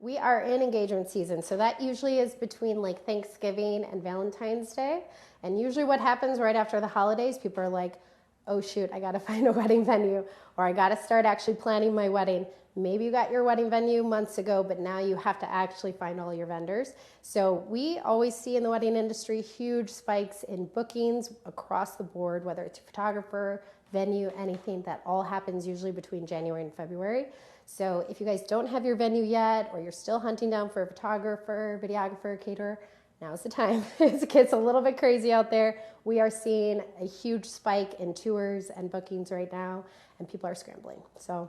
We are in engagement season, so that usually is between like Thanksgiving and Valentine's Day. And usually what happens right after the holidays, people are like, oh shoot, I gotta find a wedding venue, or I gotta start actually planning my wedding. Maybe you got your wedding venue months ago, but now you have to actually find all your vendors. So we always see in the wedding industry huge spikes in bookings across the board, whether it's a photographer, venue, anything. That all happens usually between January and February. So if you guys don't have your venue yet, or you're still hunting down for a photographer, videographer, caterer, now's the time. It gets a little bit crazy out there. We are seeing a huge spike in tours and bookings right now, and people are scrambling. So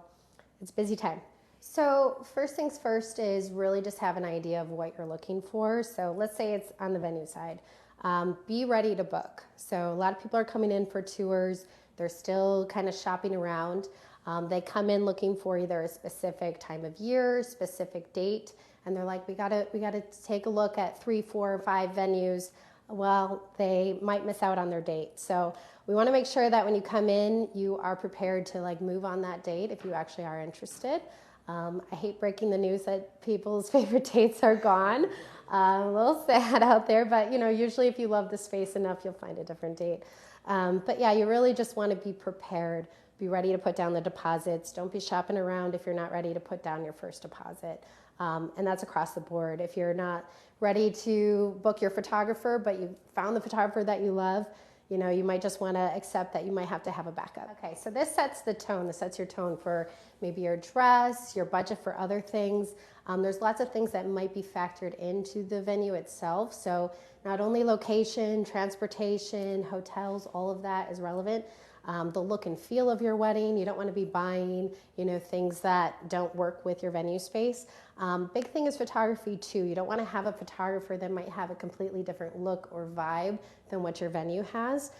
it's busy time. So first things first is really just have an idea of what you're looking for. So let's say it's on the venue side. Be ready to book. So a lot of people are coming in for tours. They're still kind of shopping around. They come in looking for either a specific time of year, specific date, and they're like, we gotta take a look at 3, 4, or 5 venues. Well, they might miss out on their date. So we want to make sure that when you come in, you are prepared to like move on that date if you actually are interested. I hate breaking the news that people's favorite dates are gone. A little sad out there, but usually if you love the space enough, you'll find a different date. But yeah, you really just want to be prepared. Be ready to put down the deposits. Don't be shopping around if you're not ready to put down your first deposit. And that's across the board. If you're not ready to book your photographer, but you found the photographer that you love, you might just want to accept that you might have to have a backup. Okay, so this sets the tone. This sets your tone for maybe your dress, your budget for other things. There's lots of things that might be factored into the venue itself. So not only location, transportation, hotels, all of that is relevant. The look and feel of your wedding. You don't want to be buying, things that don't work with your venue space. Big thing is photography too. You don't want to have a photographer that might have a completely different look or vibe than what your venue has.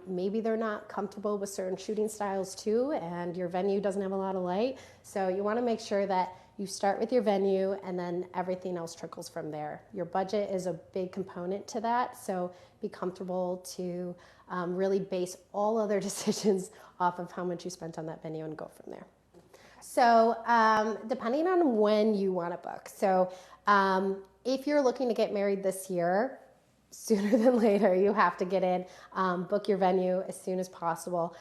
Maybe they're not comfortable with certain shooting styles too, and your venue doesn't have a lot of light. So you want to make sure that you start with your venue and then everything else trickles from there. Your budget is a big component to that, so be comfortable to really base all other decisions off of how much you spent on that venue and go from there. So depending on when you want to book. So if you're looking to get married this year, sooner than later, you have to get in, book your venue as soon as possible.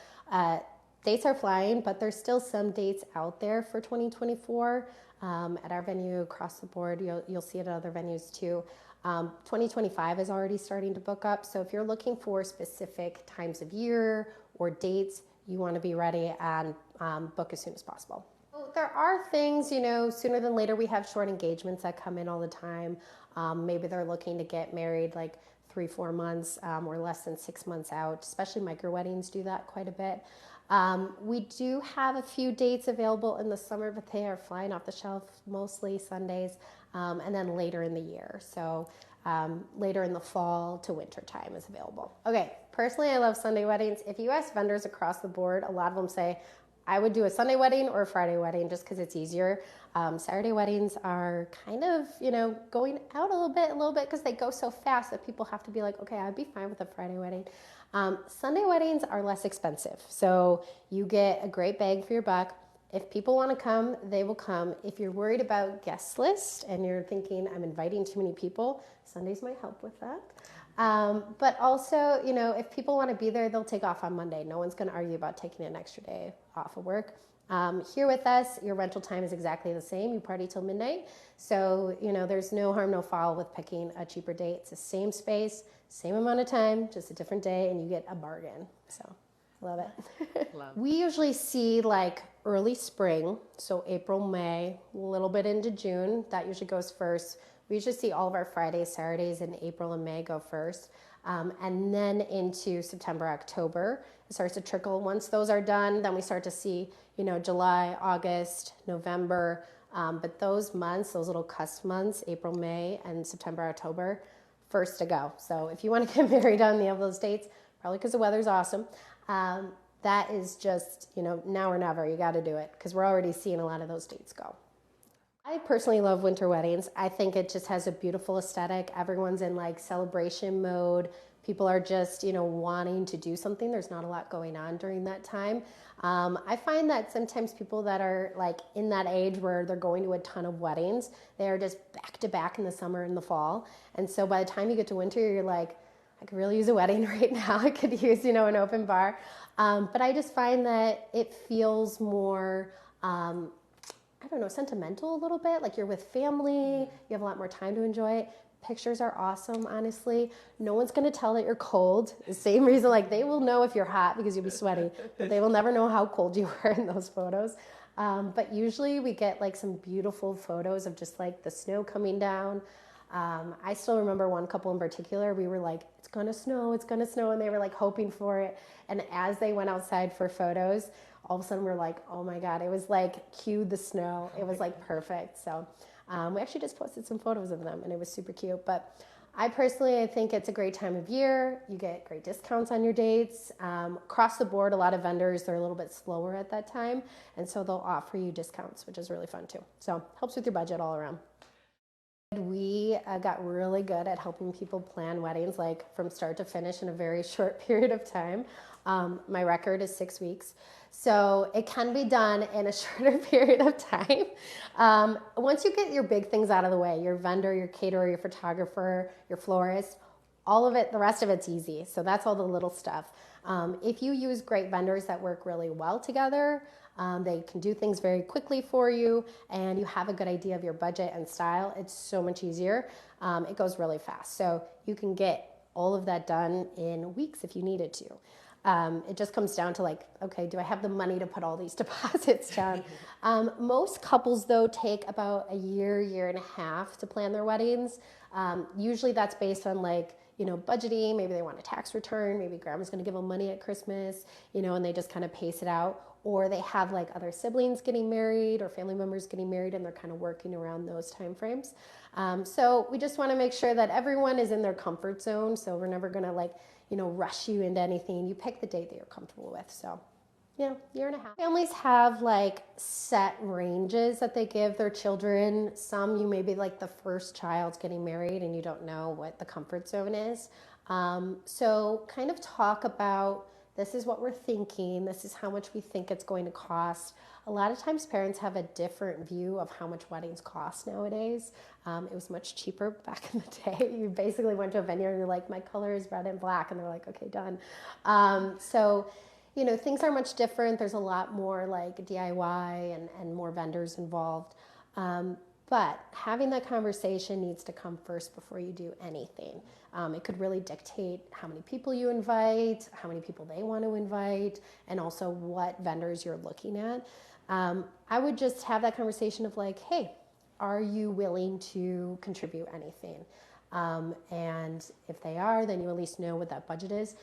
Dates are flying, but there's still some dates out there for 2024. At our venue across the board, you'll see it at other venues too. 2025 is already starting to book up. So if you're looking for specific times of year or dates, you want to be ready and book as soon as possible. There are things, sooner than later. We have short engagements that come in all the time. Maybe they're looking to get married like 3-4 months or less than 6 months out. Especially micro weddings do that quite a bit. We do have a few dates available in the summer, but they are flying off the shelf, mostly Sundays, and then later in the year. So later in the fall to winter time is available. Okay, personally, I love Sunday weddings. If you ask vendors across the board, a lot of them say, I would do a Sunday wedding or a Friday wedding just because it's easier. Saturday weddings are kind of, going out a little bit because they go so fast that people have to be like, okay, I'd be fine with a Friday wedding. Sunday weddings are less expensive. So you get a great bang for your buck. If people want to come, they will come. If you're worried about guest list and you're thinking, I'm inviting too many people, Sundays might help with that. But also, if people want to be there, they'll take off on Monday. No one's going to argue about taking an extra day off of work. Here with us, your rental time is exactly the same. You party till midnight. So, there's no harm, no foul with picking a cheaper date. It's the same space, same amount of time, just a different day, and you get a bargain. So, love it. We usually see like early spring, so April, May, a little bit into June. That usually goes first. We usually see all of our Fridays, Saturdays in April and May go first. And then into September, October, it starts to trickle. Once those are done, then we start to see, July, August, November. But those months, those little cusp months, April, May, and September, October, first to go. So if you want to get married on any of those dates, probably because the weather's awesome, that is just, now or never. You got to do it because we're already seeing a lot of those dates go. I personally love winter weddings. I think it just has a beautiful aesthetic. Everyone's in like celebration mode. People are just, wanting to do something. There's not a lot going on during that time. I find that sometimes people that are like in that age where they're going to a ton of weddings, they are just back to back in the summer and the fall. And so by the time you get to winter, you're like, I could really use a wedding right now. I could use, an open bar. But I just find that it feels more, I don't know, sentimental a little bit. Like you're with family, you have a lot more time to enjoy it. Pictures are awesome, honestly. No one's going to tell that you're cold. The same reason, like they will know if you're hot because you'll be sweaty, but they will never know how cold you were in those photos. But usually we get like some beautiful photos of just like the snow coming down. I still remember one couple in particular, we were like, it's gonna snow, and they were like hoping for it. And as they went outside for photos, all of a sudden we're like, oh my God, it was like cue the snow. It was like perfect. So we actually just posted some photos of them and it was super cute. But I think it's a great time of year. You get great discounts on your dates. Across the board, a lot of vendors, they're a little bit slower at that time. And so they'll offer you discounts, which is really fun too. So helps with your budget all around. We got really good at helping people plan weddings like from start to finish in a very short period of time. My record is 6 weeks. So it can be done in a shorter period of time. Once you get your big things out of the way, your vendor, your caterer, your photographer, your florist, all of it, the rest of it's easy. So that's all the little stuff. If you use great vendors that work really well together, they can do things very quickly for you, and you have a good idea of your budget and style, it's so much easier. It goes really fast. So you can get all of that done in weeks if you needed to. It just comes down to like, okay, do I have the money to put all these deposits down? Most couples, though, take about a year and a half to plan their weddings. Usually that's based on like, budgeting. Maybe they want a tax return. Maybe grandma's going to give them money at Christmas, and they just kind of pace it out. Or they have like other siblings getting married or family members getting married and they're kind of working around those time frames. So we just want to make sure that everyone is in their comfort zone. So we're never going to like, rush you into anything. You pick the date that you're comfortable with. So, year and a half. Families have like set ranges that they give their children. Some you may be like the first child's getting married and you don't know what the comfort zone is. So kind of talk about, this is what we're thinking. This is how much we think it's going to cost. A lot of times parents have a different view of how much weddings cost nowadays. It was much cheaper back in the day. You basically went to a venue and you're like, my color is red and black. And they're like, okay, done. So, things are much different. There's a lot more like DIY and more vendors involved. But having that conversation needs to come first before you do anything. It could really dictate how many people you invite, how many people they want to invite, and also what vendors you're looking at. I would just have that conversation of like, hey, are you willing to contribute anything? And if they are, then you at least know what that budget is.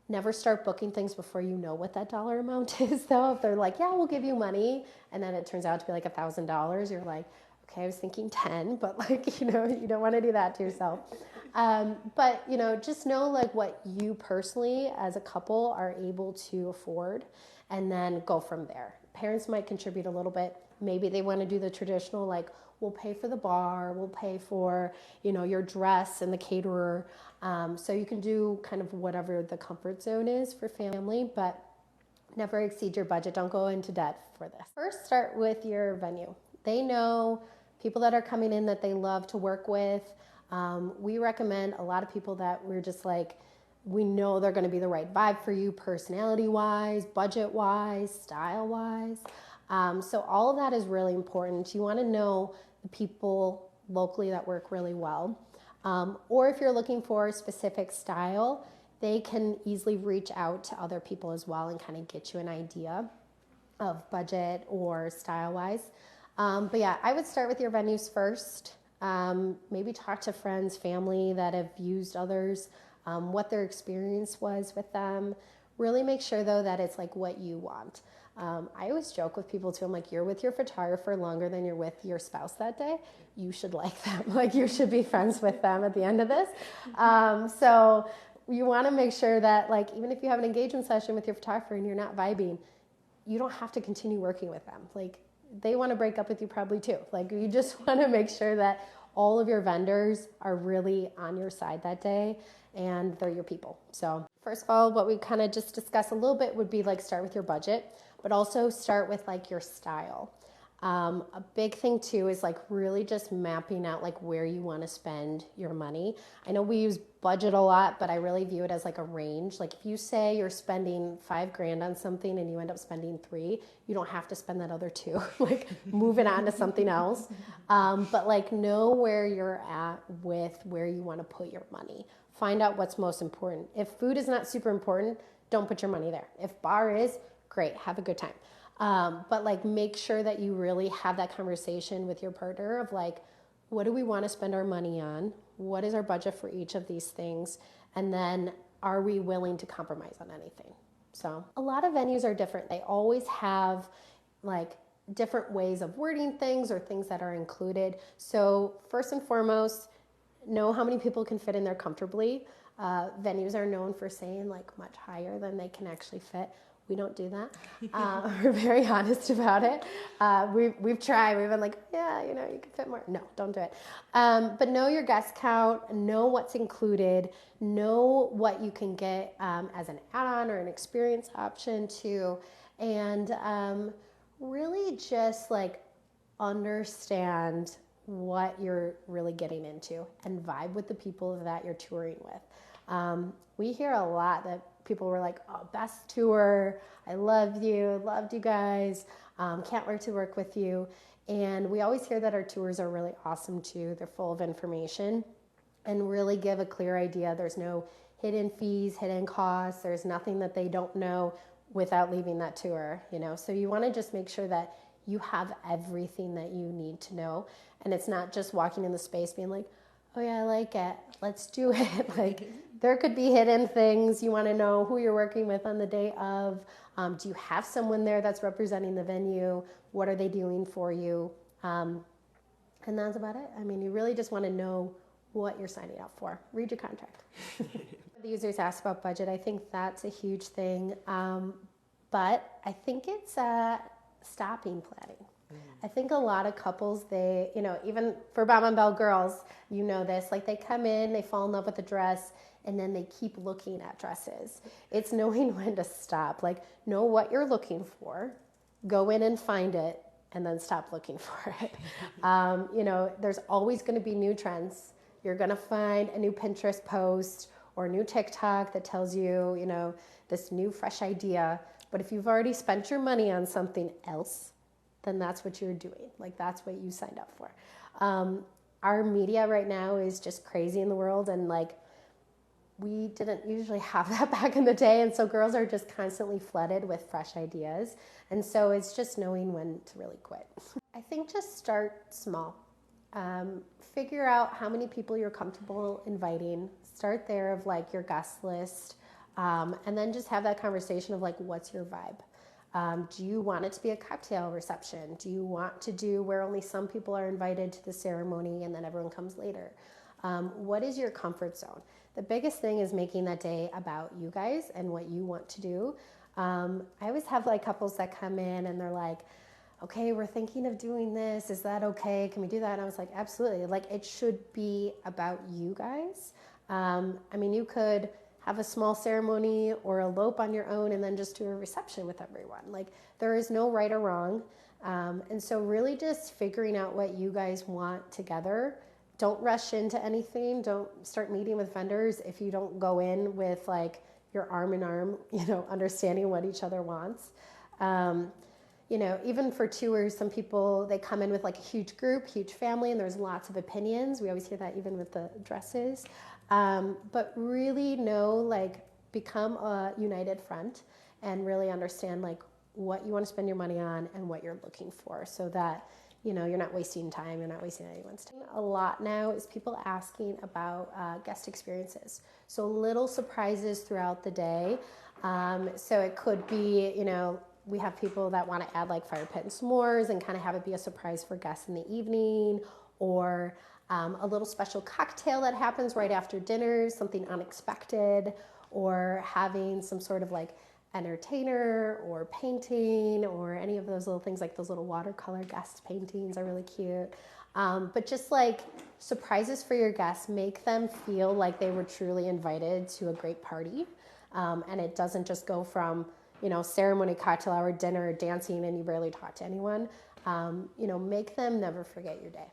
Never start booking things before you know what that dollar amount is, though. If they're like, yeah, we'll give you money, and then it turns out to be like $1,000, you're like, okay, I was thinking 10, but like, you don't want to do that to yourself. But, just know like what you personally as a couple are able to afford and then go from there. Parents might contribute a little bit. Maybe they want to do the traditional, like, we'll pay for the bar, we'll pay for, your dress and the caterer. So you can do kind of whatever the comfort zone is for family, but never exceed your budget. Don't go into debt for this. First, start with your venue. They know people that are coming in that they love to work with. We recommend a lot of people that we're just like, we know they're going to be the right vibe for you, personality-wise, budget-wise, style-wise. So all of that is really important. You want to know the people locally that work really well. Or if you're looking for a specific style, they can easily reach out to other people as well and kind of get you an idea of budget or style-wise. But yeah, I would start with your venues first. Maybe talk to friends, family that have used others, what their experience was with them. Really make sure, though, that it's like what you want. I always joke with people, too. I'm like, you're with your photographer longer than you're with your spouse that day. You should like them. Like, you should be friends with them at the end of this. So you want to make sure that, like, even if you have an engagement session with your photographer and you're not vibing, you don't have to continue working with them. Like, they want to break up with you probably too. Like, you just want to make sure that all of your vendors are really on your side that day and they're your people. So first of all, what we kind of just discussed a little bit would be like start with your budget, but also start with like your style. A big thing too is like really just mapping out like where you want to spend your money. I know we use budget a lot, but I really view it as like a range. Like if you say you're spending $5,000 on something and you end up spending 3, you don't have to spend that other 2. Like move it on to something else. But like know where you're at with where you want to put your money. Find out what's most important. If food is not super important, don't put your money there. If bar is, great, have a good time. But like make sure that you really have that conversation with your partner of like, what do we want to spend our money on? What is our budget for each of these things? And then are we willing to compromise on anything? So a lot of venues are different. They always have like different ways of wording things or things that are included. So first and foremost, know how many people can fit in there comfortably. Venues are known for saying like much higher than they can actually fit. We don't do that. We're very honest about it. We've tried. We've been like, yeah, you can fit more. No, don't do it. But know your guest count. Know what's included. Know what you can get as an add-on or an experience option too. And really just like understand what you're really getting into and vibe with the people that you're touring with. We hear a lot that people were like, oh, best tour. I loved you guys. Can't wait to work with you. And we always hear that our tours are really awesome too. They're full of information and really give a clear idea. There's no hidden fees, hidden costs. There's nothing that they don't know without leaving that tour, So you want to just make sure that you have everything that you need to know. And it's not just walking in the space being like, oh yeah, I like it. Let's do it. Like there could be hidden things. You want to know who you're working with on the day of. Do you have someone there that's representing the venue? What are they doing for you? And that's about it. I mean, you really just want to know what you're signing up for. Read your contract. The users ask about budget. I think that's a huge thing. But I think it's stopping planning. I think a lot of couples, they, even for Bomb and Bell girls, this, like they come in, they fall in love with a dress, and then they keep looking at dresses. It's knowing when to stop, like know what you're looking for, go in and find it, and then stop looking for it. There's always going to be new trends. You're going to find a new Pinterest post or a new TikTok that tells you, this new fresh idea. But if you've already spent your money on something else, then that's what you're doing. Like that's what you signed up for. Our media right now is just crazy in the world, and like we didn't usually have that back in the day, and so girls are just constantly flooded with fresh ideas, and so it's just knowing when to really quit. I think just start small. Figure out how many people you're comfortable inviting. Start there of like your guest list, and then just have that conversation of like, what's your vibe? Do you want it to be a cocktail reception? Do you want to do where only some people are invited to the ceremony and then everyone comes later? What is your comfort zone? The biggest thing is making that day about you guys and what you want to do. I always have like couples that come in and they're like, okay, we're thinking of doing this. Is that okay? Can we do that? And I was like, absolutely. Like it should be about you guys. You could have a small ceremony or elope on your own and then just do a reception with everyone. Like there is no right or wrong. And so really just figuring out what you guys want together. Don't rush into anything. Don't start meeting with vendors if you don't go in with like your arm in arm, understanding what each other wants. Even for tours, some people, they come in with like a huge group, huge family, and there's lots of opinions. We always hear that even with the dresses. But really become a united front and really understand like what you want to spend your money on and what you're looking for so that, you're not wasting time, you're not wasting anyone's time. A lot now is people asking about guest experiences. So little surprises throughout the day. So it could be, we have people that want to add like fire pit and s'mores and kind of have it be a surprise for guests in the evening, or a little special cocktail that happens right after dinner, something unexpected, or having some sort of like entertainer or painting or any of those little things, like those little watercolor guest paintings are really cute. But just like surprises for your guests, make them feel like they were truly invited to a great party. And it doesn't just go from, ceremony, cocktail hour, dinner, dancing, and you barely talk to anyone. Make them never forget your day.